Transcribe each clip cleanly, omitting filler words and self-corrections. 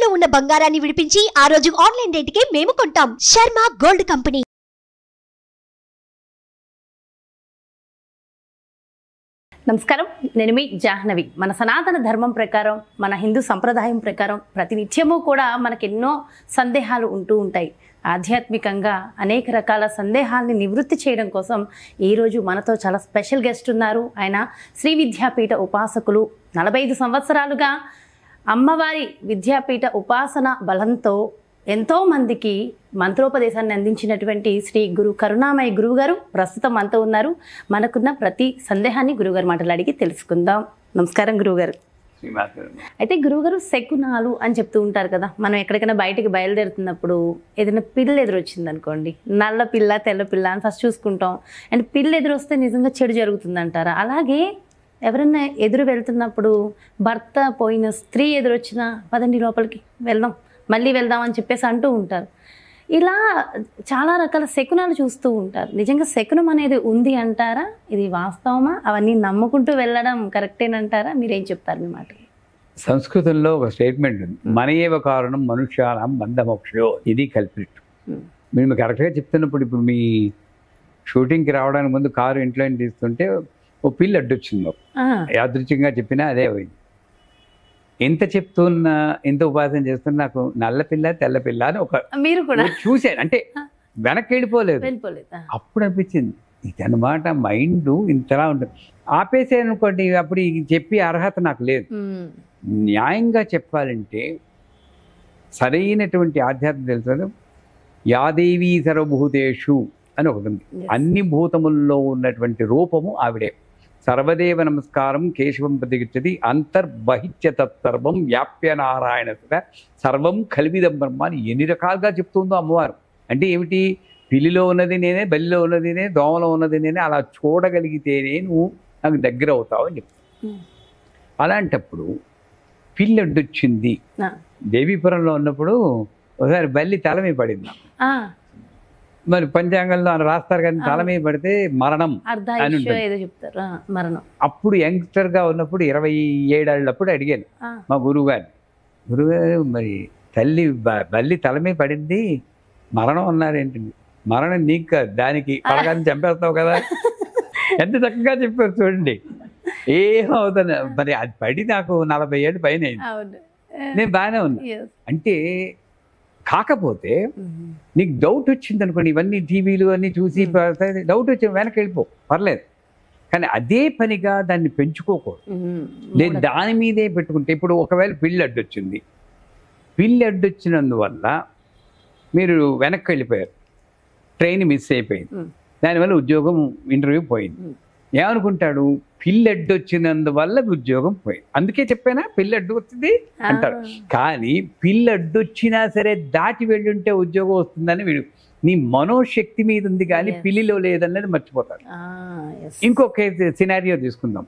తాకట్టులో ఉన్న బంగారాన్ని విడిపించి ఆ రోజు ఆన్లైన్ రేటుకే మేము కొంటాం. Sharma gold company. నమస్కారం, నేను మీ జాహ్నవి. మన సనాతన ధర్మం ప్రకారం, మన హిందూ సంప్రదాయం ప్రకారం ప్రతినిత్యము కూడా మనకెన్నో సందేహాలు ఉంటూ ఉంటాయి. ఆధ్యాత్మికంగా అనేక రకాల సందేహాల్ని నివృత్తి చేయడం కోసం ఈరోజు మనతో చాలా స్పెషల్ గెస్ట్ ఉన్నారు. ఆయన శ్రీ విద్యాపీఠ ఉపాసకులు. 45 సంవత్సరాలుగా అమ్మవారి విద్యాపీఠ ఉపాసన బలంతో ఎంతోమందికి మంత్రోపదేశాన్ని అందించినటువంటి శ్రీ గురు కరుణామయ గురువుగారు ప్రస్తుతం మనతో ఉన్నారు. మనకున్న ప్రతి సందేహాన్ని గురువుగారు మాటలు అడిగి తెలుసుకుందాం. నమస్కారం గురువుగారు. అయితే గురువుగారు, శకునాలు అని చెప్తూ ఉంటారు కదా, మనం ఎక్కడికైనా బయటికి బయలుదేరుతున్నప్పుడు ఏదైనా పిల్ల ఎదురొచ్చింది అనుకోండి, నల్ల పిల్ల తెల్ల పిల్ల అని ఫస్ట్ చూసుకుంటాం. అండ్ పిల్ల ఎదురొస్తే నిజంగా చెడు జరుగుతుంది అంటారా? అలాగే ఎవరైనా ఎదురు వెళ్తున్నప్పుడు భర్త పోయిన స్త్రీ ఎదురొచ్చినా పదండి లోపలికి వెళ్దాం, మళ్ళీ వెళ్దాం అని చెప్పేసి అంటూ ఉంటారు. ఇలా చాలా రకాల శకునాలు చూస్తూ ఉంటారు. నిజంగా శకునం అనేది ఉంది అంటారా? ఇది వాస్తవమా? అవన్నీ నమ్ముకుంటూ వెళ్ళడం కరెక్టేనంటారా? మీరేం చెప్తారు మీ మాట? సంస్కృతంలో ఒక స్టేట్మెంట్ ఉంది, మన ఏవ కారణం మనుష్యానం బంధమోక్షయో, ఇది కల్పిట్. మీరు కరెక్ట్గా చెప్తున్నప్పుడు, ఇప్పుడు మీ షూటింగ్కి రావడానికి ముందు కారు ఇంట్లో తీస్తుంటే ఓ పిల్ల అడ్డొచ్చింది మాకు. యాదృచ్ఛికంగా చెప్పినా అదే అయింది. ఎంత చెప్తున్నా, ఎంత ఉపాసన చేస్తున్నా నాకు నల్ల పిల్ల తెల్ల పిల్ల అని ఒక మీరు కూడా చూశాను. అంటే వెనక్కి వెళ్ళిపోలేదు. అప్పుడు అనిపించింది ఇదన్నమాట, మైండ్ ఇంతలా ఉంటుంది. ఆపేసాను అనుకోండి, అప్పుడు చెప్పే అర్హత నాకు లేదు. న్యాయంగా చెప్పాలంటే సరైనటువంటి ఆధ్యాత్మిక తెలుసు, యాదేవీ సర్వభూతేషు అని ఒకటి ఉంది. అన్ని భూతముల్లో ఉన్నటువంటి రూపము ఆవిడే. సర్వదేవ నమస్కారం కేశవం ప్రతిగచ్చది అంతర్బహిత్య తత్సర్వం వ్యాప్య నారాయణ సర్వం కల్విదం బ్రహ్మ అని ఎన్ని రకాలుగా చెప్తుందో అమ్మవారు. అంటే ఏమిటి? పిల్లిలో ఉన్నది నేనే, బలిలో ఉన్నది నేనే, దోమలో ఉన్నది నేనే, అలా చూడగలిగితేనే నువ్వు నాకు దగ్గర అవుతావు అని చెప్తావు. అలాంటప్పుడు పిల్లి అడ్డొచ్చింది. దేవీపురంలో ఉన్నప్పుడు ఒకసారి బల్లి తల మీద పడింది. మరి పంచాంగంలో రాస్తారు కానీ తల మీద పడితే మరణం అని చెప్తారు, మరణం. అప్పుడు యంగ్స్టర్గా ఉన్నప్పుడు 27 ఏళ్ళప్పుడు అడిగాను మా గురువుగారిని, గురువుగారు మరి బల్లి తల మీద పడింది, మరణం అన్నారేంటండి? మరణం నీకు కాదు, దానికి పడగానే చంపేస్తావు కదా. ఎంత చక్కగా చెప్పారు చూడండి. ఏమవుతాను మరి, అది పడి నాకు 40 ఏళ్ళు పైన అయింది, నేను బాగానే ఉన్నా. అంటే కాకపోతే నీకు డౌట్ వచ్చింది అనుకోండి, ఇవన్నీ టీవీలు అన్నీ చూసి డౌట్ వచ్చి వెనక్కి వెళ్ళిపో, పర్లేదు. కానీ అదే పనిగా దాన్ని పెంచుకోకూడదు. నేను దాని మీదే పెట్టుకుంటే, ఇప్పుడు ఒకవేళ పిల్లి అడ్డొచ్చింది, పిల్లి అడ్డొచ్చినందువల్ల మీరు వెనక్కి వెళ్ళిపోయారు, ట్రైన్ మిస్ అయిపోయింది, దానివల్ల ఉద్యోగం ఇంటర్వ్యూ పోయింది. ఏమనుకుంటాడు? పిల్లడ్డు వచ్చినందువల్ల ఉద్యోగం పోయింది. అందుకే చెప్పానా పిల్లడ్డు వచ్చింది అంటారు. కానీ పిల్లడ్డు వచ్చినా సరే దాటి వెళ్ళుంటే ఉద్యోగం వస్తుందని వీడు నీ మనోశక్తి మీద ఉంది, కానీ పిల్లిలో లేదన్నది మర్చిపోతాడు. ఇంకొక సినారియో తీసుకుందాం.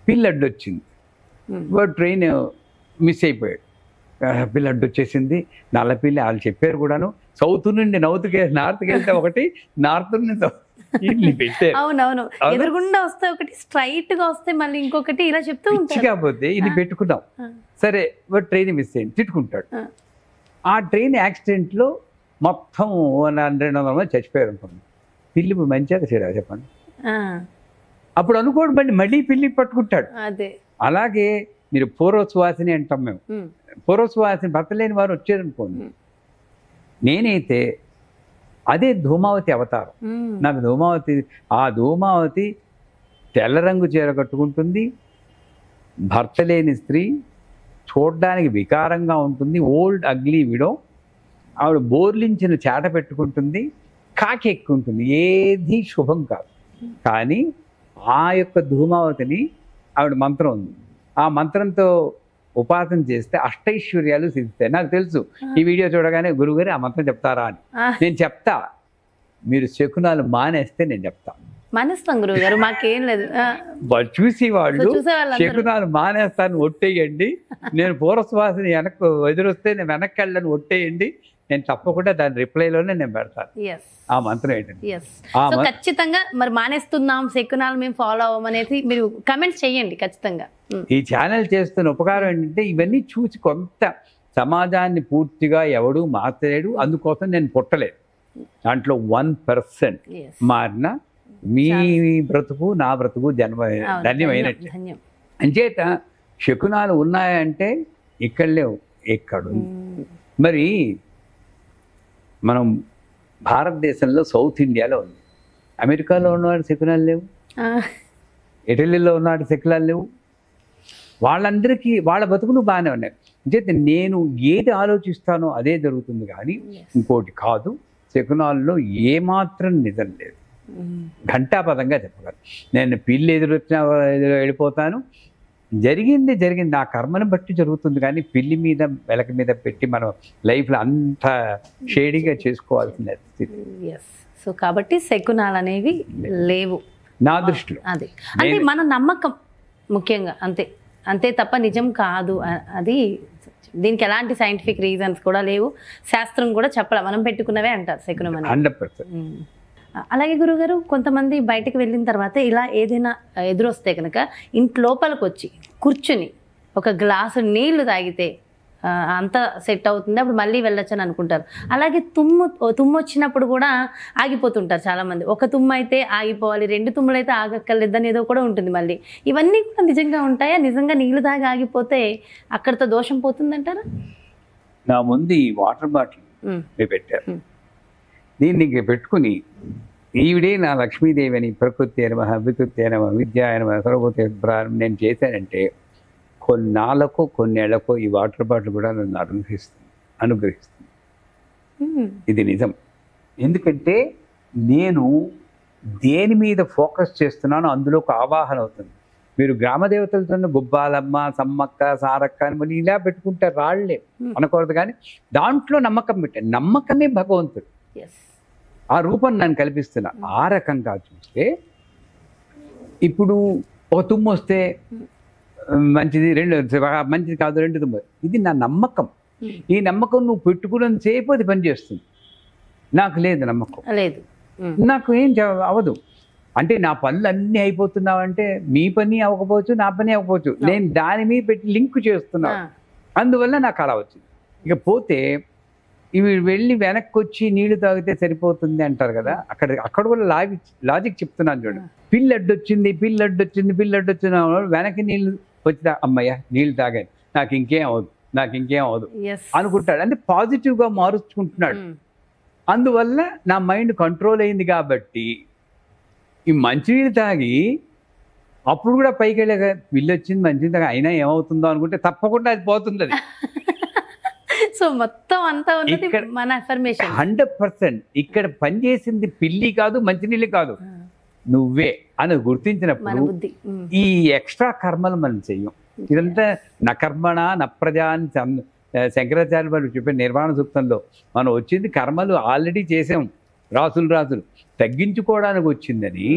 పిల్లడ్డు వచ్చింది, వాడు ట్రైన్ మిస్ అయిపోయాడు, పిల్లడ్డు వచ్చేసింది, నల్ల పిల్లి. వాళ్ళు చెప్పారు కూడాను, సౌత్ నుండి నార్త్కి వెళ్తే ఒకటి, నార్త్ నుండి అవునవును, ఎదురుగుండా వస్తే ఒకటి, స్ట్రైట్ గా వస్తే మళ్ళీ ఇంకొకటి, ఇలా చెప్తూ ఉంటారు. కాకపోతే ఇది పెట్టుకున్నాం సరే, ట్రైన్ మిస్ అయింది, తిట్టుకుంటాడు. ఆ ట్రైన్ యాక్సిడెంట్ లో మొత్తం 200 మంది చచ్చిపోయారు అనుకోండి. పిల్లి మంచిగా చెడా చెప్పండి. అప్పుడు అనుకోండి మళ్ళీ పిల్లి పట్టుకుంటాడు. అలాగే మీరు పూర్వసువాసిని అంటాం మేము. పూర్వసువాసిని భర్త లేని వారు వచ్చారనుకోండి, నేనైతే అదే ధూమావతి అవతారం. నాకు ధూమావతి తెల్ల రంగు చీర కట్టుకుంటుంది, భర్త లేని స్త్రీ, చూడడానికి వికారంగా ఉంటుంది, ఓల్డ్ అగ్లీ విడో. ఆవిడ బోర్లించిన చేట పెట్టుకుంటుంది, కాకి ఎక్కుంటుంది, ఏది శుభం కాదు. కానీ ఆ యొక్క ధూమావతిని ఆవిడ మంత్రం ఉంది, ఆ మంత్రంతో ఉపాసన చేస్తే అష్టైశ్వర్యాలు సిద్ధిస్తాయి. నాకు తెలుసు ఈ వీడియో చూడగానే గురువుగారు ఆ మంత్రం చెప్తారా అని. నేను చెప్తా, మీరు శకునాలు మానేస్తే నేను చెప్తా. మానేస్తాం గురువుగారు, మాకేం లేదు. చూసి వాళ్ళు శకునాలు మానేస్తాను ఒట్టేయండి, నేను పూర్వసువాసిని వెనక్కి ఎదురొస్తే నేను వెనక్కి వెళ్ళని ఒట్టేయండి, నేను తప్పకుండా దాని రిప్లైలోనే నేను పెడతాను. ఆ మంత్రం ఏంటండి? ఖచ్చితంగా మరి మానేస్తున్నాం శకునాలు మేము ఫాలో అవ్వమనేసి మీరు కమెంట్స్ చేయండి ఖచ్చితంగా. ఈ ఛానల్ చేస్తున్న ఉపకారం ఏంటంటే ఇవన్నీ చూసి కొంత సమాజాన్ని పూర్తిగా ఎవడూ మార్చలేడు. అందుకోసం నేను పుట్టలేదు. దాంట్లో 1% మారిన మీ బ్రతుకు నా బ్రతుకు ధన్యమైనట్టు. అంచేత శకునాలు ఉన్నాయంటే ఇక్కడ లేవు, ఎక్కడ. మరి మనం భారతదేశంలో సౌత్ ఇండియాలో ఉంది. అమెరికాలో ఉన్నవాడు శకునాలు లేవు, ఇటలీలో ఉన్నవాడు శకునాలు లేవు. వాళ్ళందరికీ వాళ్ళ బతుకులు బాగానే ఉన్నాయి. అంటే నేను ఏది ఆలోచిస్తానో అదే జరుగుతుంది కానీ ఇంకోటి కాదు. శకునాల్లో ఏమాత్రం నిజం లేదు. ఘంటాపదంగా చెప్పగలను. నేను పిల్లి ఎదురొచ్చినా వెళ్ళిపోతాను. జరిగింది నా కర్మను బట్టి జరుగుతుంది కానీ పిల్లి మీద వెలక మీద పెట్టి మనం లైఫ్లో అంత షేడీగా చేసుకోవాల్సిన స్థితి. సో కాబట్టి శకునాలు అనేవి లేవు నా దృష్టిలో. అది అంటే మన నమ్మకం ముఖ్యంగా, అంతే తప్ప నిజం కాదు అది. దీనికి ఎలాంటి సైంటిఫిక్ రీజన్స్ కూడా లేవు, శాస్త్రం కూడా చెప్పలే, మనం పెట్టుకున్నవే అంటారు శకునం అని. 100%. అలాగే గురుగారు, కొంతమంది బయటకు వెళ్ళిన తర్వాత ఇలా ఏదైనా ఎదురొస్తే కనుక ఇంటి లోపలికి వచ్చి కూర్చుని ఒక గ్లాసు నీళ్లు తాగితే అంతా సెట్ అవుతుంది, అప్పుడు మళ్ళీ వెళ్ళొచ్చు అని అనుకుంటారు. అలాగే తుమ్ము వచ్చినప్పుడు కూడా ఆగిపోతుంటారు చాలామంది. ఒక తుమ్ము అయితే ఆగిపోవాలి, 2 తుమ్ములు అయితే ఆగక్కర్లేదని ఏదో కూడా ఉంటుంది మళ్ళీ. ఇవన్నీ కూడా నిజంగా ఉంటాయా? నిజంగా నీళ్లు తాగి ఆగిపోతే అక్కడితో దోషం పోతుందంటారా? నా ముందు ఈ వాటర్ బాటిల్ పెట్టారు. దీన్ని పెట్టుకుని ఈవిడే నా లక్ష్మీదేవి అని ప్రకృతి నమ వికృతి నమ విద్యాయ నమ సర్వభూత ప్రారంభం నేను చేశానంటే కొన్నాళ్ళకో కొన్నేళ్లకో ఈ వాటర్ బాటిల్ కూడా నన్ను అనుగ్రహిస్తుంది. ఇది నిజం. ఎందుకంటే నేను దేని మీద ఫోకస్ చేస్తున్నానో అందులో ఒక ఆవాహన అవుతుంది. మీరు గ్రామ దేవతలతో గుబ్బాలమ్మ, సమ్మక్క, సారక్క అని మళ్ళీ ఇలా పెట్టుకుంటే రాళ్లే అనకూడదు, కానీ దాంట్లో నమ్మకం పెట్టాను. నమ్మకమే భగవంతుడు. ఆ రూపం నన్ను కల్పిస్తున్నా. ఆ రకంగా చూస్తే ఇప్పుడు ఒక తుమ్ము వస్తే మంచిది, మంచిది కాదు 2 తుమ్ము, ఇది నా నమ్మకం. ఈ నమ్మకం నువ్వు పెట్టుకున్నంత సేపు అది పనిచేస్తుంది. నాకు లేదు నమ్మకం, లేదు, నాకు ఏం అవ్వదు. అంటే నా పనులు అన్నీ అయిపోతున్నావంటే మీ పని అవ్వకపోవచ్చు, నా పని అవ్వకపోవచ్చు, నేను దాని మీద పెట్టి లింక్ చేస్తున్నాను, అందువల్ల నాకు అలా వచ్చింది. ఇక పోతే ఇవి వెళ్ళి వెనక్కి వచ్చి నీళ్లు తాగితే సరిపోతుంది అంటారు కదా, అక్కడ కూడా లాజిక్ చెప్తున్నాను చూడండి. పిల్లి అడ్డొచ్చింది వెనక్కి నీళ్ళు వచ్చినా అమ్మయ్య నీళ్ళు తాగాను, నాకు ఇంకేం అవ్వదు అనుకుంటాడు. అంటే పాజిటివ్గా మారుచుకుంటున్నాడు. అందువల్ల నా మైండ్ కంట్రోల్ అయింది. కాబట్టి ఈ మంచినీళ్ళు తాగి అప్పుడు కూడా పైకి వెళ్ళాక పిల్లి వచ్చింది మంచిది తాగి అయినా ఏమవుతుందో అనుకుంటే తప్పకుండా అది పోతుంది. అది సో మొత్తం అంతా ఉన్నది మన అఫర్మేషన్. 100%. ఇక్కడ పనిచేసింది పిల్లి కాదు, మంచినీళ్ళు కాదు, నువ్వే అని గుర్తించినప్పుడు ఈ ఎక్స్ట్రా కర్మలు మనం చెయ్యం. ఇదంతా నకర్మణ నప్రజా అని శంకరాచార్య వారు చెప్పే నిర్వాణ సూక్తంలో మనం వచ్చింది కర్మలు ఆల్రెడీ చేసాం, రాసులు తగ్గించుకోవడానికి వచ్చిందని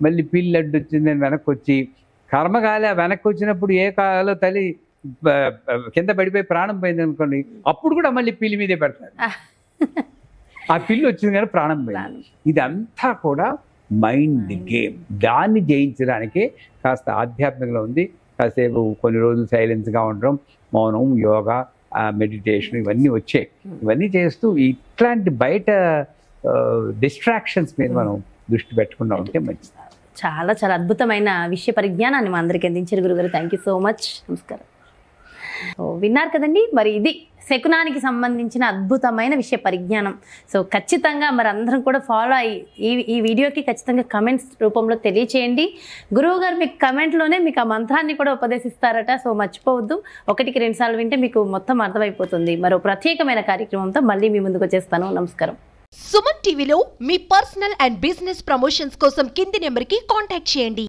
మళ్ళీ పిల్లి అడ్డు వచ్చిందని వెనక్కి వచ్చి కర్మకాలే వెనక్కి వచ్చినప్పుడు ఏ కాలో తల్లి కింద పడిపోయి ప్రాణం పోయింది అనుకోండి, అప్పుడు కూడా మళ్ళీ పిల్లి మీదే పెడతారు. ఆ పిల్లి వచ్చింది కానీ ప్రాణం పోయింది. ఇదంతా కూడా మైండ్ గేమ్. దాన్ని జయించడానికే కాస్త ఆధ్యాత్మికంగా ఉంది. కాసేపు కొన్ని రోజులు సైలెన్స్గా ఉండడం, మౌనం, యోగా, మెడిటేషన్ ఇవన్నీ వచ్చాయి. ఇవన్నీ చేస్తూ ఇట్లాంటి బయట డిస్ట్రాక్షన్స్ మీద మనం దృష్టి పెట్టకుండా ఉంటే మంచిది. చాలా చాలా అద్భుతమైన విషయ పరిజ్ఞానాన్ని మా అందరికీ అందించారు గురుగారు. Thank you so much. నమస్కారం. విన్నారు కదండి, మరి ఇది శకునానికి సంబంధించిన అద్భుతమైన విషయ పరిజ్ఞానం. సో ఖచ్చితంగా మరి అందరం కూడా ఫాలో అయ్యి ఈ వీడియోకి ఖచ్చితంగా కమెంట్స్ రూపంలో తెలియచేయండి. గురువు గారు మీకు కమెంట్లోనే మీకు ఆ మంత్రాన్ని కూడా ఉపదేశిస్తారట. సో మర్చిపోవద్దు. 1కి 2 సార్లు వింటే మీకు మొత్తం అర్థమైపోతుంది. మరో ప్రత్యేకమైన కార్యక్రమంతో మళ్ళీ మీ ముందుకు వచ్చేస్తాను. నమస్కారం. సుమన్ టీవీలో మీ పర్సనల్ అండ్ బిజినెస్ ప్రమోషన్స్ కోసం కింది నెంబర్కి కాంటాక్ట్ చేయండి.